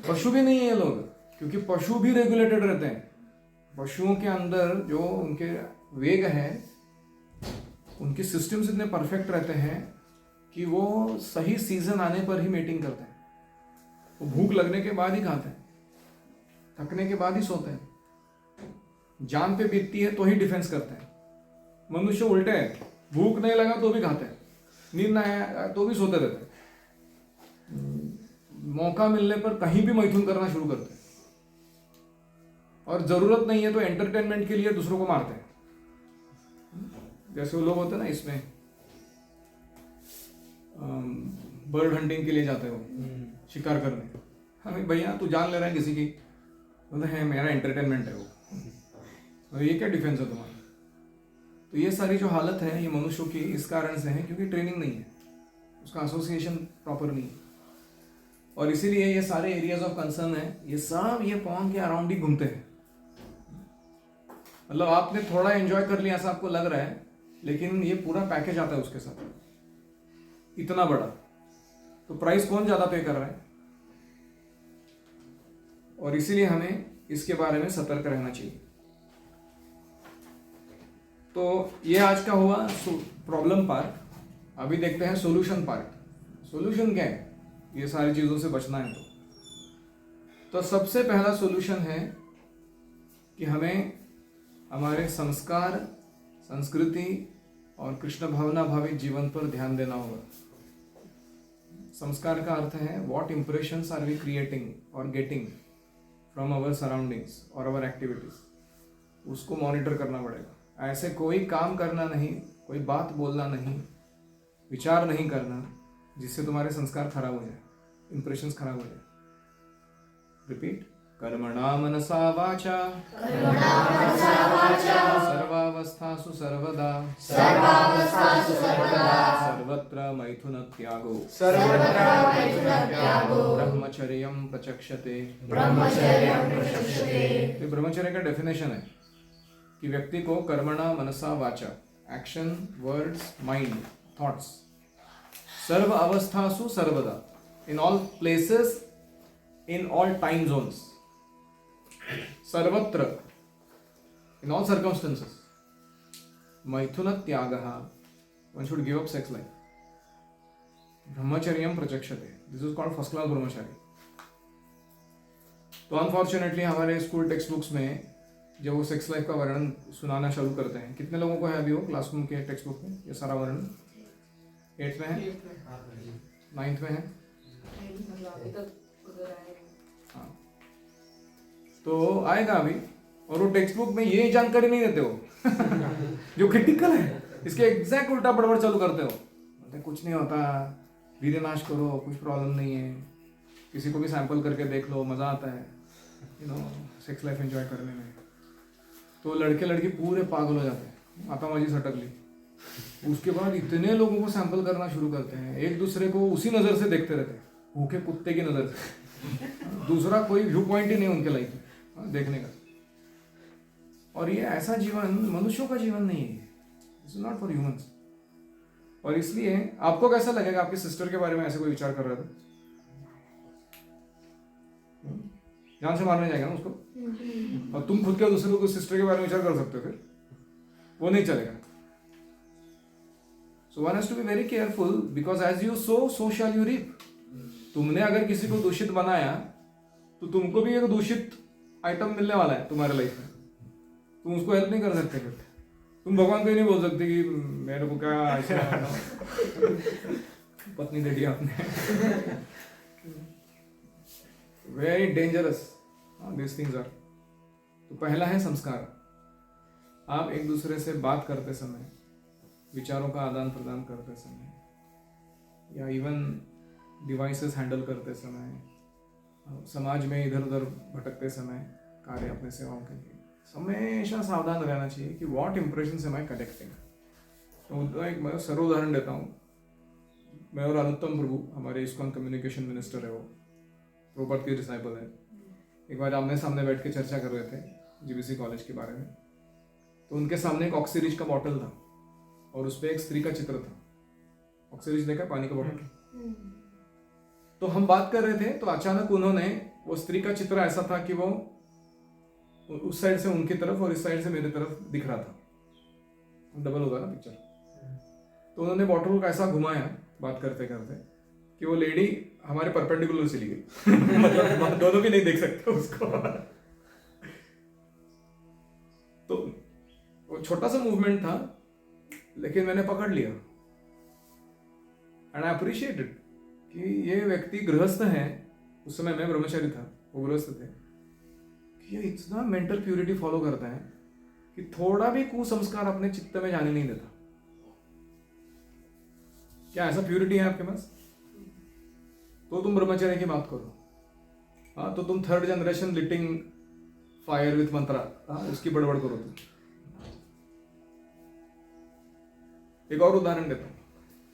पशु भी नहीं है ये लोग, क्योंकि पशु भी रेगुलेटेड रहते हैं। पशुओं के अंदर जो उनके वेग है, उनके सिस्टम्स इतने परफेक्ट रहते हैं कि वो सही सीजन आने पर ही मेटिंग करते हैं। वो भूख लगने के बाद ही खाते हैं, थकने के बाद ही सोते हैं, जान पे बीतती है तो ही डिफेंस करते हैं। मनुष्य उल्टे है, भूख नहीं लगा तो भी खाते हैं, नींद ना आया तो भी सोते रहते हैं, मौका मिलने पर कहीं भी मैथुन करना शुरू करते हैं, और जरूरत नहीं है तो एंटरटेनमेंट के लिए दूसरों को मारते हैं। जैसे वो लोग होते हैं ना, इसमें बर्ड हंटिंग के लिए जाते हो, शिकार करने। हाँ भैया तू जान ले रहा है किसी की, बोलते हैं मेरा एंटरटेनमेंट है वो। तो ये क्या डिफेंस है तुम्हारा? तो ये सारी जो हालत है ये मनुष्यों की इस कारण से है क्योंकि ट्रेनिंग नहीं है, उसका एसोसिएशन प्रॉपर नहीं है। और इसीलिए ये सारे एरियाज ऑफ कंसर्न है, ये सब ये पॉन के अराउंड ही घूमते हैं। मतलब आपने थोड़ा एंजॉय कर लिया ऐसा आपको लग रहा है, लेकिन ये पूरा पैकेज आता है उसके साथ इतना बड़ा। तो प्राइस कौन ज्यादा पे कर रहा है? और इसीलिए हमें इसके बारे में सतर्क रहना चाहिए। तो ये आज का हुआ प्रॉब्लम पार्ट। अभी देखते हैं सॉल्यूशन पार्ट। सॉल्यूशन क्या है? ये सारी चीजों से बचना है तो सबसे पहला सॉल्यूशन है कि हमें हमारे संस्कार, संस्कृति और कृष्ण भावना भावित जीवन पर ध्यान देना होगा। संस्कार का अर्थ है what impressions are we creating और गेटिंग फ्रॉम आवर सराउंडिंग्स और आवर एक्टिविटीज, उसको मॉनिटर करना पड़ेगा। ऐसे कोई काम करना नहीं, कोई बात बोलना नहीं, विचार नहीं करना जिससे तुम्हारे संस्कार खराब हो जाए, इंप्रेशंस खराब हो जाए। रिपीट। कर्मणा मनसा वाचा सर्वावस्थासु सर्वदा सर्वत्र मैथुन त्यागो ब्रह्मचर्यं प्रचक्षते। तो ब्रह्मचर्य का डेफिनेशन है कि व्यक्ति को कर्मणा मनसा वाचा, एक्शन, वर्ड्स, माइंड, थॉट्स, सर्व अवस्थासु सर्वदा, in all places, in all time zones, सर्वत्र, in all circumstances, मैथुन त्यागः, one should give up sex life, ब्रह्मचर्यं प्रचक्षते, this is called first class ब्रह्मचारी। तो अनफॉर्चुनेटली हमारे स्कूल टेक्स्ट बुक्स में जब वो सेक्स लाइफ का वर्णन सुनाना शुरू करते हैं, कितने लोगों को है अभी वो क्लासरूम के टेक्स्ट बुक में ये सारा वर्णन? 8th में है, 9th में है। हाँ, तो आएगा अभी। और वो टेक्स्ट बुक में ये जानकारी नहीं देते हो जो क्रिटिकल है, इसके एग्जैक्ट उल्टा बड़बड़ चालू करते हो। कुछ नहीं होता, वीर्य नाश करो, कुछ प्रॉब्लम नहीं है, किसी को भी सैंपल करके देख लो, मजा आता है सेक्स लाइफ एंजॉय करने में। तो लड़के लड़की पूरे पागल हो जाते हैं, मातामाजी सटक ली। उसके बाद इतने लोगों को सैंपल करना शुरू करते हैं, एक दूसरे को उसी नजर से देखते रहते हैं, भूखे कुत्ते की नजर से। दूसरा कोई व्यू पॉइंट ही नहीं उनके लाइफ में देखने का। और ये ऐसा जीवन मनुष्यों का जीवन नहीं है, इट्स नॉट फॉर ह्यूमंस। और इसलिए आपको कैसा लगेगा आपकी सिस्टर के बारे में ऐसे कोई विचार कर रहा था? जान से मारने जाएगा ना उसको, और तुम खुद के दूसरे को सिस्टर के बारे में विचार कर सकते हो, फिर वो नहीं चलेगा। So one has to be very careful, because as you sow so shall you reap. तुमने अगर किसी को दूषित बनाया तो तुमको भी एक दूषित आइटम मिलने वाला है तुम्हारे लाइफ में। तुम उसको हेल्प नहीं कर सकते, फिर तुम भगवान को ही नहीं बोल सकते कि मेरे को क्या ऐसा पत्नी दे दी आपने। Very dangerous this things are. तो पहला है संस्कार। आप एक दूसरे से बात करते समय, विचारों का आदान प्रदान करते समय, या इवन डिवाइसेस हैंडल करते समय, समाज में इधर उधर भटकते समय, कार्य अपने सेवाओं के लिए हमेशा सावधान रहना चाहिए कि what impression am I collecting. तो एक मैं सरल उदाहरण देता हूँ। मैं और अनुत्तम प्रभु, हमारे इस्कॉन कम्युनिकेशन मिनिस्टर है, वो प्रभुपाद के डिसाइपल है। एक बार आमने सामने बैठ के चर्चा कर रहे थे जीबीसी कॉलेज के बारे में। तो उनके सामने एक ऑक्सीरिज का बॉटल था और उस पर एक स्त्री का चित्र था। ऑक्सीरिज देखा, पानी का बॉटल। तो हम बात कर रहे थे तो अचानक उन्होंने, वो स्त्री का चित्र ऐसा था कि वो उस साइड से उनकी तरफ और इस साइड से मेरी तरफ दिख रहा था, डबल होगा ना पिक्चर। तो उन्होंने बॉटल को ऐसा घुमाया बात करते करते कि वो लेडी हमारे परपेंडिकुलर चली गई। मतलब दोनों भी नहीं देख सकते उसको। तो वो छोटा सा मूवमेंट था, लेकिन मैंने पकड़ लिया। एंड आई अप्रिशिएटेड कि ये व्यक्ति गृहस्थ है। उस समय मैं ब्रह्मचारी था, वो गृहस्थ थे। कि ये इतना मेंटल प्यूरिटी फॉलो करता है कि थोड़ा भी कुसंस्कार अपने चित्त में जाने नहीं देता। क्या ऐसा प्यूरिटी है आपके पास? तो तुम ब्रह्मचर्य की बात करो। हाँ, तो तुम थर्ड जनरेशन लिटिंग फायर विथ मंत्रा, उसकी बड़बड़ करो तुम। एक और उदाहरण देता हूँ।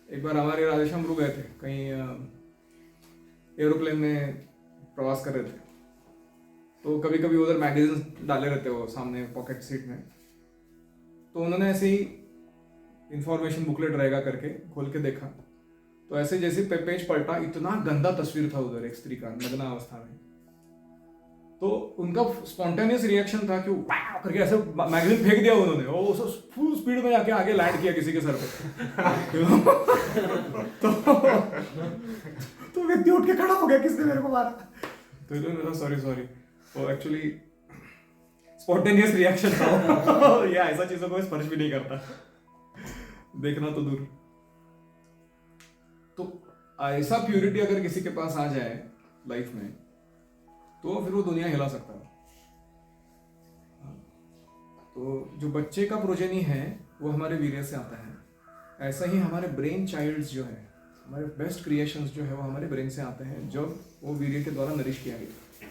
एक बार हमारे राधेश्याम प्रभु गए थे कहीं, एरोप्लेन में प्रवास कर रहे थे। तो कभी कभी उधर मैगजीन डाले रहते हो सामने पॉकेट सीट में। तो उन्होंने ऐसे ही इंफॉर्मेशन बुकलेट रहेगा करके खोल के देखा। तो ऐसे जैसे पेज पलटा, इतना गंदा तस्वीर था उधर एक स्त्री का नग्न अवस्था में। तो उनका स्पॉन्टेनियस रिएक्शन था कि वाह करके ऐसे मैगजीन फेंक दिया उन्होंने, और फुल स्पीड में जाके आगे लैंड किया किसी के सर पे। तो व्यक्ति उठ के खड़ा हो गया, किसने मेरे को मारा? तो इन्होंने सॉरी, वो एक्चुअली स्पॉन्टेनियस रिएक्शन था। या ऐसा चीजों को स्पर्श भी नहीं करता, देखना तो दूर। तो ऐसा प्यूरिटी अगर किसी के पास आ जाए लाइफ में, तो फिर वो दुनिया हिला सकता है। तो जो बच्चे का प्रोजेनी है वो हमारे वीर्य से आता है। ऐसा ही हमारे ब्रेन चाइल्ड्स जो है, हमारे बेस्ट क्रिएशंस जो है वो हमारे ब्रेन से आते हैं, जब वो वीर्य के द्वारा नरिश किया गया।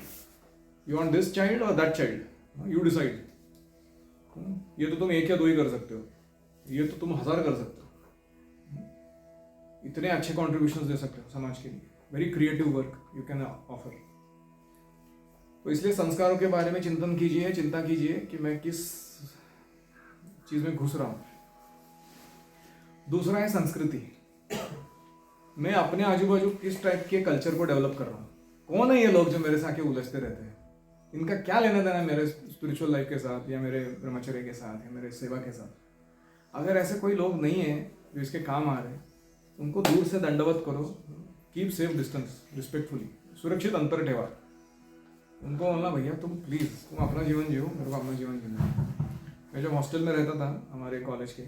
यू वांट दिस चाइल्ड और दैट चाइल्ड, यू डिसाइड। ये तो तुम एक या दो ही कर सकते हो, ये तो तुम 1000 कर सकते हो। इतने अच्छे कॉन्ट्रीब्यूशंस दे सकते हो समाज के लिए। Very creative work you can offer. तो इसलिए संस्कारों के बारे में चिंता कीजिए कि मैं किस चीज में घुस रहा हूं। दूसरा है संस्कृति। मैं अपने आजू बाजू किस टाइप के कल्चर को डेवलप कर रहा हूँ। कौन है ये लोग जो मेरे से आके उलझते रहते हैं? इनका क्या लेना देना मेरे स्पिरिचुअल लाइफ के साथ, या मेरे ब्रह्मचर्य के साथ, या मेरे सेवा के साथ? अगर ऐसे कोई लोग नहीं है जो इसके काम आ रहे हैं, उनको दूर से दंडवत करो। कीप सेफ डिस्टेंस, रिस्पेक्टफुली, सुरक्षित अंतर ठेवा। उनको बोलना भैया तुम प्लीज़ तुम अपना जीवन जियो, मेरे को अपना जीवन जीना। मैं जब हॉस्टल में रहता था हमारे कॉलेज के,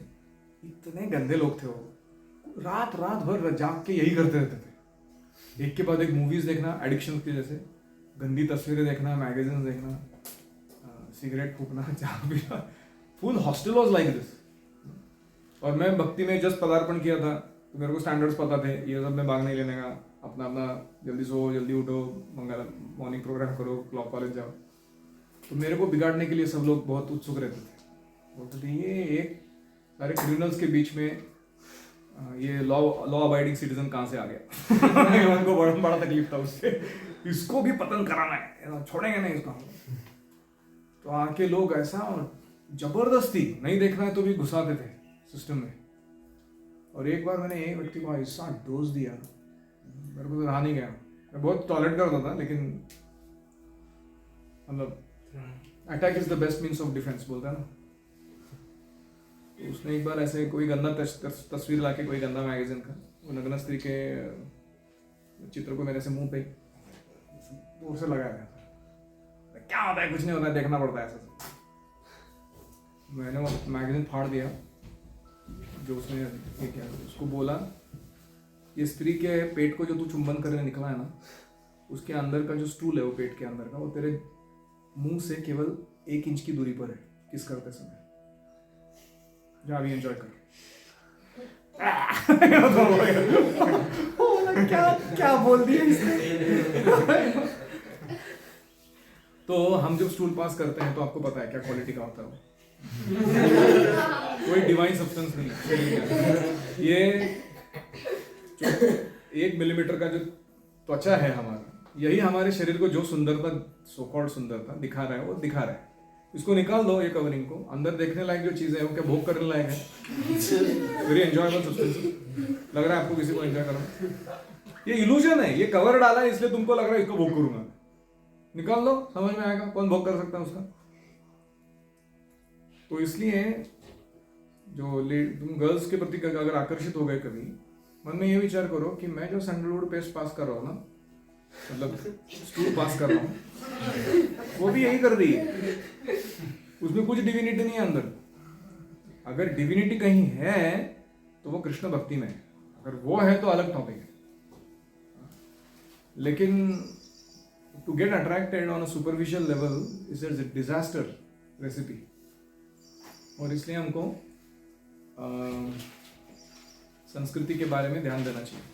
इतने गंदे लोग थे वो, रात भर जाग के यही करते रहते थे। एक के बाद एक मूवीज़ देखना, एडिक्शन की जैसे, गंदी तस्वीरें देखना, मैगजीन देखना, सिगरेट फूकना, चाय पीना। Full hostel was like this. और मैं भक्ति में जस्ट पदार्पण किया था, तो मेरे को स्टैंडर्ड्स पता थे, ये सब में भाग नहीं लेने का, अपना जल्दी सो, जल्दी उठो, मॉर्निंग प्रोग्राम करो, क्लॉक कॉलेज जाओ। तो मेरे को बिगाड़ने के लिए सब लोग बहुत उत्सुक रहते थे। बोलते थे ये एक सारे क्रिमिनल्स के बीच में ये लॉ अबाइडिंग सिटीजन कहाँ से आ गया? उनको बड़ा तकलीफ था उससे, इसको भी पतन कराना है, छोड़ेंगे नहीं इसको। तो आके लोग ऐसा जबरदस्ती नहीं देखना है तो भी घुसाते थे सिस्टम में। और एक बार मैंने एक व्यक्ति को ऐसा डोज दिया, मेरे को तो रहा नहीं गया। मैं बहुत टॉलरेट करता था, लेकिन मतलब attack is the best means of defence बोलता है ना। तो उसने एक बार ऐसे कोई गंदा तस्वीर लाके, कोई गंदा मैगजीन का, वो नग्न स्त्री के चित्र को मेरे से मुंह पे दूर से लगाया गया। क्या होता है, कुछ नहीं होता है, देखना पड़ता है ऐसा। मैंने वो मैगजीन फाड़ दिया जो उसने ये किया। उसको बोला, ये स्त्री के पेट को जो तू चुंबन करने निकला है ना, उसके अंदर का जो स्टूल है वो पेट के अंदर का, वो तेरे मुंह से केवल 1 इंच की दूरी पर है किस करते समय। जा भी एंजॉय कर। क्या क्या बोल दिया इसने। तो हम जब स्टूल पास करते हैं तो आपको पता है क्या क्वालिटी का होता है वो। कोई डिवाइन सब्सटेंस नहीं है ये। जो 1 मिलीमीटर का जो त्वचा है हमारा, यही हमारे शरीर को जो सुंदरता, सो कॉल्ड सुंदरता दिखा रहा है, वो दिखा रहा है। इसको निकाल दो, ये कवरिंग को, अंदर देखने लायक जो चीजें हैं वो क्या भोग करने लायक है? Very enjoyable substance. लग रहा है आपको किसी को एंजॉय करना? ये इल्यूजन है, ये कवर डाला है इसलिए तुमको लग रहा है इसको भोग करूंगा। निकाल दो, समझ में आएगा कौन भोग कर सकता है उसका। तो इसलिए जो तुम गर्ल्स के प्रति अगर आकर्षित हो गए कभी, मन में ये विचार करो कि मैं जो सैंडलवुड पेस्ट पास कर रहा हूँ ना, मतलब स्टूल पास कर रहा हूँ, वो भी यही कर रही है। उसमें कुछ डिविनिटी नहीं है अंदर। अगर डिविनिटी कहीं है तो वो कृष्ण भक्ति में है, अगर वो है तो अलग टॉपिक है। लेकिन to get attracted on a superficial level is a disaster recipe. और इसलिए हमको संस्कृति के बारे में ध्यान देना चाहिए।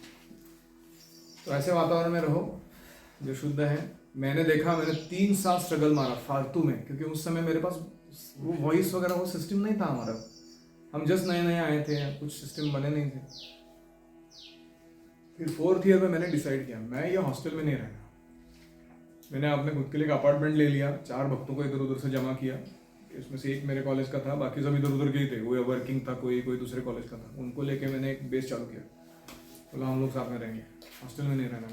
तो ऐसे वातावरण में रहो जो शुद्ध है। मैंने देखा, मैंने 3 साल स्ट्रगल मारा फालतू में, क्योंकि उस समय मेरे पास वो वॉइस वगैरह वो सिस्टम नहीं था हमारा। हम जस्ट नए नए आए थे, कुछ सिस्टम बने नहीं थे। फिर 4th ईयर में मैंने डिसाइड किया मैं ये हॉस्टल में नहीं रहना। मैंने अपने खुद के लिए एक अपार्टमेंट ले लिया, 4 भक्तों को इधर उधर से जमा किया। इसमें से एक मेरे कॉलेज का था, बाकी सब इधर उधर के ही थे। वो वर्किंग था, कोई दूसरे कॉलेज का था। उनको लेके मैंने एक बेस चालू किया, बोला हम लोग साथ में रहेंगे, हॉस्टल में नहीं रहना।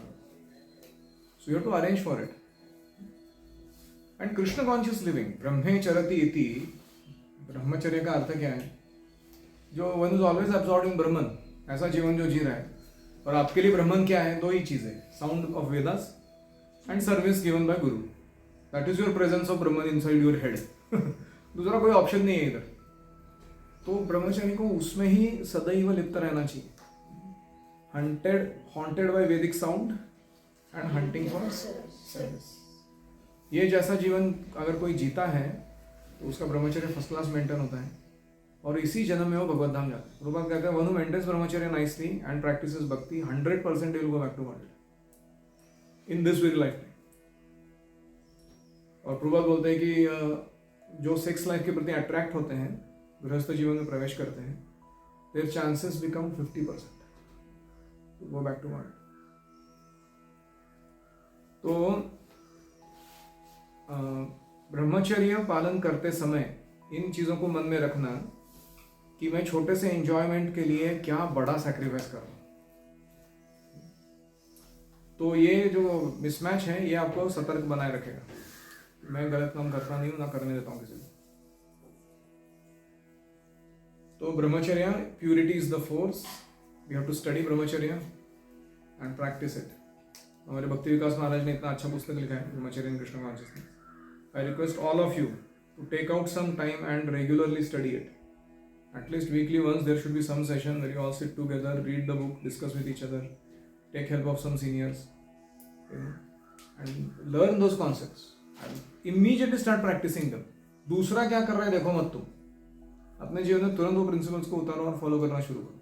So you have to arrange for it. And Krishna conscious living, ब्रह्मेचरति इति, ब्रह्मचर्य का अर्थ क्या है? जो one is always absorbing Brahman, ऐसा जीवन जो जी रहा है। और आपके लिए ब्रह्मन क्या है? 2 ही चीजें, sound of Vedas and service given by guru. That is your presence of Brahman inside your head. दूसरा कोई ऑप्शन नहीं है इधर। तो ब्रह्मचारी को उसमें ही सदैव लिप्त रहना चाहिए। हॉन्टेड बाय वैदिक sound and hunting for service. ये जैसा जीवन अगर कोई जीता है तो उसका ब्रह्मचर्य फर्स्ट क्लास मेंटेन होता है, और इसी जन्म में वो भगवत धाम जाता है। प्रभुपाद कहते हैं one who maintains brahmacharya nicely and practises bhakti 100% will go back to God in this very life. और प्रभुपाद बोलते हैं कि जो सेक्स लाइफ के प्रति अट्रैक्ट होते हैं, गृहस्थ जीवन में प्रवेश करते हैं, there chances become 50% to go back to God. तो ब्रह्मचर्य पालन करते समय इन चीजों को मन में रखना कि मैं छोटे से एंजॉयमेंट के लिए क्या बड़ा सैक्रिफाइस कर रहा हूं। तो ये जो मिसमैच है ये आपको सतर्क बनाए रखेगा। मैं गलत काम करता नहीं हूं, ना करने देता हूं किसी को। तो ब्रह्मचर्य, purity is the force. We have to study brahmacharya and practise it. हमारे भक्ति विकास महाराज ने इतना अच्छा पुस्तक लिखा है, brahmacharya in Krishna consciousness. I request all of you to take out some time and regularly study it. At least weekly once there should be some session where you all sit together, read the book, discuss with each other, take help of some seniors, you know, and learn those concepts and immediately start practicing them. दूसरा क्या कर रहा है देखो मत तुम, अपने जीवन में तुरंत वो प्रिंसिपल्स को उतारो और फॉलो करना शुरू करो।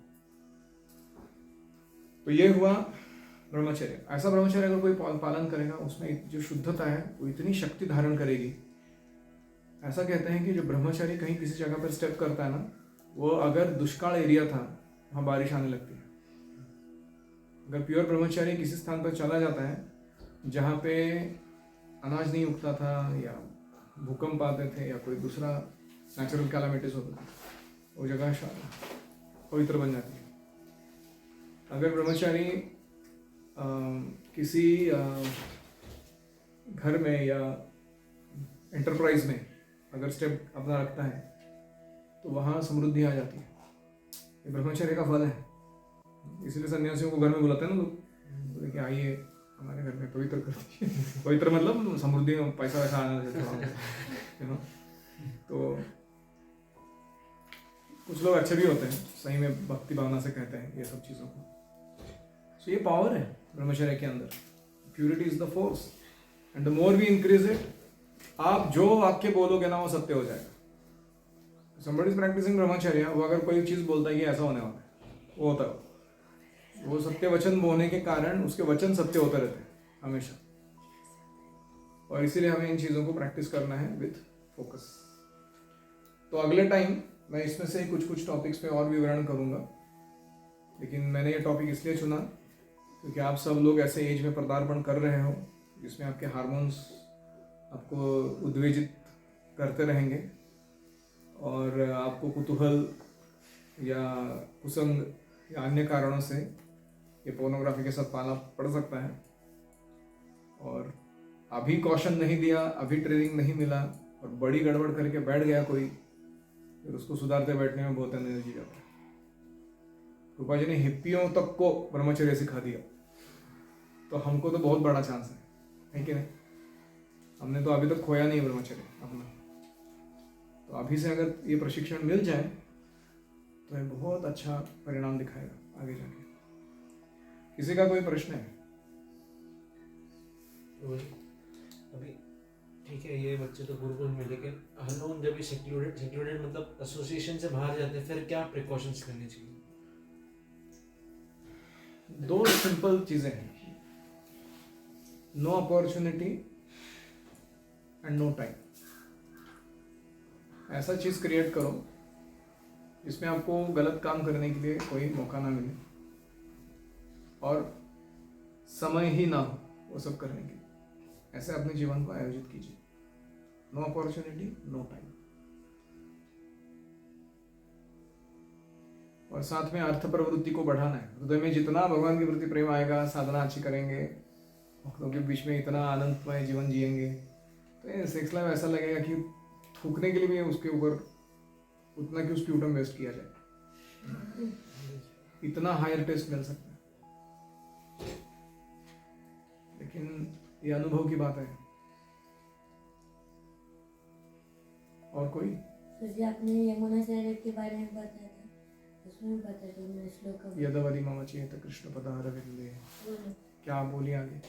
तो ये हुआ ब्रह्मचर्य। ऐसा ब्रह्मचर्य अगर कोई पालन करेगा उसमें जो शुद्धता है वो इतनी शक्ति धारण करेगी। ऐसा कहते हैं कि जो ब्रह्मचारी कहीं किसी जगह पर स्टेप करता है ना, वो अगर दुष्काल एरिया था वहाँ बारिश आने लगती है। अगर प्योर ब्रह्मचारी किसी स्थान पर चला जाता है जहाँ पे अनाज नहीं उगता था या भूकंप आते थे या कोई दूसरा नेचुरल कैलामिटीज होती है, वो जगह पवित्र बन जाती है। अगर ब्रह्मचारी किसी घर में या एंटरप्राइज में अगर स्टेप अपना रखता है तो वहाँ समृद्धि आ जाती है। ये ब्रह्मचर्य का फल है। इसीलिए सन्यासियों को घर में बुलाते हैं ना लोग, बोले कि आइए हमारे घर में पवित्र कर दीजिए। पवित्र मतलब समृद्धि में पैसा वैसा आना चाहिए। तो कुछ लोग अच्छे भी होते हैं, सही में भक्ति भावना से कहते हैं ये सब चीज़ों को। सो ये पावर है ब्रह्मचर्य के अंदर। Purity is the force and the more we increase it, आप जो वाक्य बोलोगे ना वो सत्य हो जाएगा। somebody is practicing ब्रह्मचर्य, वो अगर कोई चीज़ बोलता है कि ऐसा होने वाला है, वो होता है। वो सत्य वचन बोलने के कारण उसके वचन सत्य होते रहते हैं हमेशा। और इसीलिए हमें इन चीज़ों को प्रैक्टिस करना है विथ फोकस। तो अगले टाइम मैं इसमें से कुछ टॉपिक्स पे और विवरण करूँगा, लेकिन मैंने ये टॉपिक इसलिए चुना क्योंकि आप सब लोग ऐसे एज में पदार्पण कर रहे हो जिसमें आपके हार्मोन्स आपको उद्वेजित करते रहेंगे और आपको कुतूहल या कुसंग या अन्य कारणों से ये पोर्नोग्राफी के साथ पाला पड़ सकता है। और अभी कॉशन नहीं दिया, अभी ट्रेनिंग नहीं मिला और बड़ी गड़बड़ करके बैठ गया कोई, फिर उसको सुधारते बैठने में बहुत एनर्जी जाता है। रूपा जी ने हिप्पियों तक को ब्रह्मचर्य सिखा दिया, तो हमको तो बहुत बड़ा चांस है कि नहीं? हमने तो अभी तक खोया नहीं ब्रह्मचर्य अपना। तो अभी से अगर ये प्रशिक्षण मिल जाए तो ये बहुत अच्छा परिणाम दिखाएगा आगे जाके। किसी का कोई प्रश्न है? अभी ठीक है, ये बच्चे तो गुरुकुल में, लेकिन हम लोग जब भी सेक्लूडेड मतलब एसोसिएशन से बाहर जाते हैं, फिर क्या प्रिकॉशंस करनी चाहिए? दो सिंपल चीजें हैं, no opportunity and no time. ऐसा चीज क्रिएट करो जिसमें आपको गलत काम करने के लिए कोई मौका ना मिले और समय ही ना हो वो सब करने के लिए। ऐसे अपने जीवन को आयोजित कीजिए। No opportunity, no time. और साथ में अर्थ प्रवृत्ति को बढ़ाना है। हृदय में जितना भगवान के प्रति प्रेम आएगा, साधना अच्छी करेंगे, भक्तों के बीच में इतना आनंदमय जीवन जिएंगे, तो ये सेक्स लाइफ ऐसा लगेगा कि थूकने के लिए भी उसके ऊपर उतना कि उसकी उठम वेस्ट किया जाए, इतना हायर टेस्ट मिल सकता है। लेकिन ये अनुभव की बात है। और कोई? जी आपने यमुना शहर के बारे में बताया था, उसमें बता दो मैं श्लोक का। यदवदि मम चेत कृष्ण पदारविंदे, क्या बोली आगे?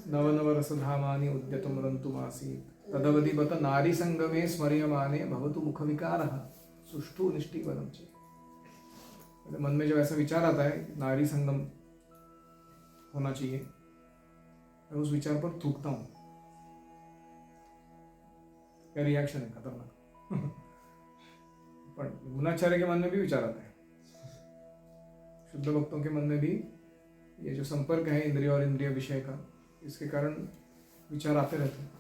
नवनवरसधामानि उद्यतुं रन्तुमासीत् तदवधि बत नारी संगमे स्मर्यमाने भवतु मुख विकारः सुष्ठु निष्ठीवनं चेत्। मन में जब ऐसा विचार आता है नारी संगम होना चाहिए, मैं उस विचार पर थूकता हूँ, क्या रिएक्शन है? खतरनाक। पर यमुनाचार्य के मन में भी विचार आता है, शुद्ध भक्तों के मन में भी ये जो संपर्क है इंद्रिय और इंद्रिय विषय का, इसके कारण विचार आते रहते हैं।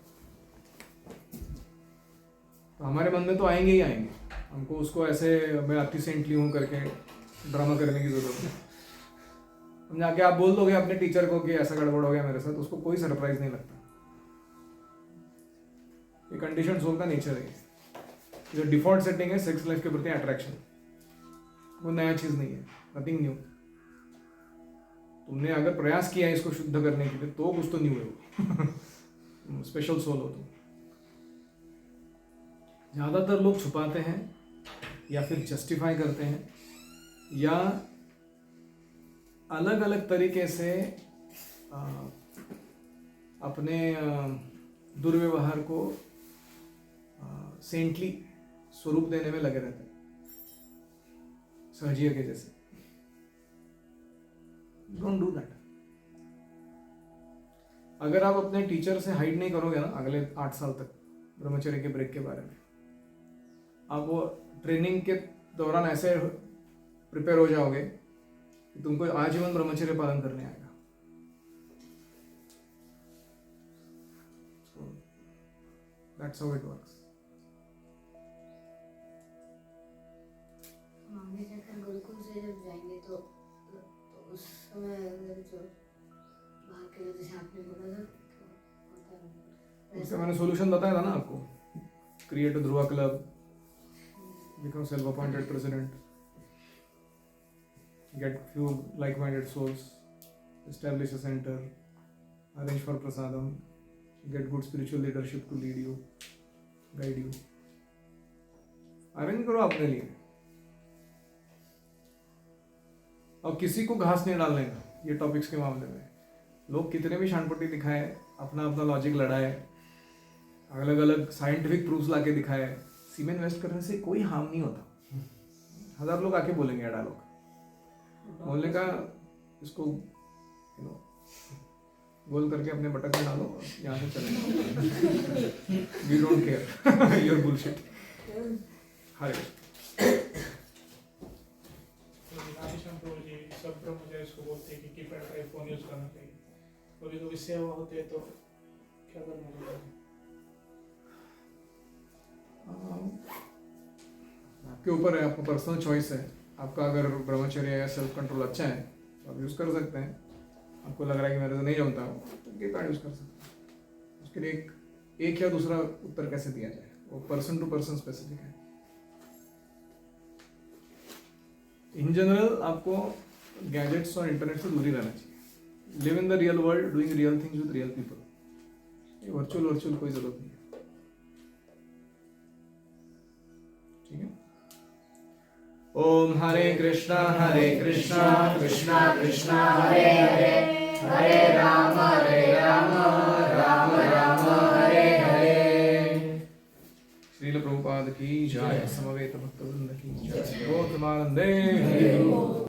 तो हमारे मन में तो आएंगे ही आएंगे, हमको उसको ऐसे मैं अति सेंटली हूँ करके ड्रामा करने की जरूरत है। हम जाके आप बोल दोगे अपने टीचर को कि ऐसा गड़बड़ हो गया मेरे साथ, उसको कोई सरप्राइज नहीं लगता। ये कंडीशन सोल का नेचर है। जो डिफॉल्ट सेटिंग है सेक्स लाइफ के प्रति अट्रैक्शन, वो नया चीज नहीं है, नथिंग न्यू। तुमने अगर प्रयास किया है इसको शुद्ध करने के लिए तो कुछ तो न्यू है। स्पेशल सोल हो तुम। ज्यादातर लोग छुपाते हैं या फिर जस्टिफाई करते हैं या अलग अलग तरीके से अपने दुर्व्यवहार को सेंटली स्वरूप देने में लगे रहते हैं, सहजिया के जैसे। Don't do that. अगर आप अपने टीचर से हाइड नहीं करोगे ना अगले 8 साल तक ब्रह्मचर्य के ब्रेक के बारे में, आप वो ट्रेनिंग के दौरान ऐसे प्रिपेयर हो जाओगे कि तुमको आजीवन ब्रह्मचर्य पालन करने आएगा। That's how it works. मांगने जाकर गुरुकुल से जब जाएंगे तो उस समय अगर जो बाहर के लोग जैसे आपने बोला था तो होता है इसका मैंने सॉल्यूशन बताया था ना आपको, create a Dhruva club, become self appointed president, get few like minded souls, establish a centre, arrange for prasadam, get good spiritual leadership to lead you, guide you. Arrange करो अपने लिए, और किसी को घास नहीं डालने का ये टॉपिक्स के मामले में। लोग कितने भी शानपट्टी दिखाए, अपना अपना लॉजिक लड़ाए, अलग अलग साइंटिफिक प्रूफ्स लाके दिखाए, सी में इन्वेस्ट करने से कोई हार्म नहीं होता। 1000 लोग आके बोलेंगे डायलॉग, बोलने का इसको गोल करके अपने बटक में डालो, यहाँ से चले, we don't care your bullshit. हरे सब मुझे इसको बोलते हैं कि कीपैड का फोन यूज करना चाहिए, कभी कभी सेवा होते हैं तो क्या करना चाहिए? आपके ऊपर है, आपका पर्सनल चॉइस है। आपका अगर ब्रह्मचर्य या सेल्फ कंट्रोल अच्छा है तो आप यूज़ कर सकते हैं। आपको लग रहा है कि मेरे से नहीं जमता तो कीपैड यूज़ कर सकते हैं। उसके लिए एक या दूसरा उत्तर कैसे दिया जाए, वो पर्सन टू पर्सन स्पेसिफिक है। इन जनरल आपको गैजेट्स और इंटरनेट से दूरी रहना चाहिए। Live in the real world, doing real things with real people. ये वर्चुअल कोई जरूरत नहीं है, ठीक है। ओम हरे कृष्णा कृष्णा कृष्णा हरे हरे, हरे राम राम राम हरे हरे। श्रील प्रभुपाद की जय, समवेत भक्तवृंद की जय। गौतमानंदे हरि ओम।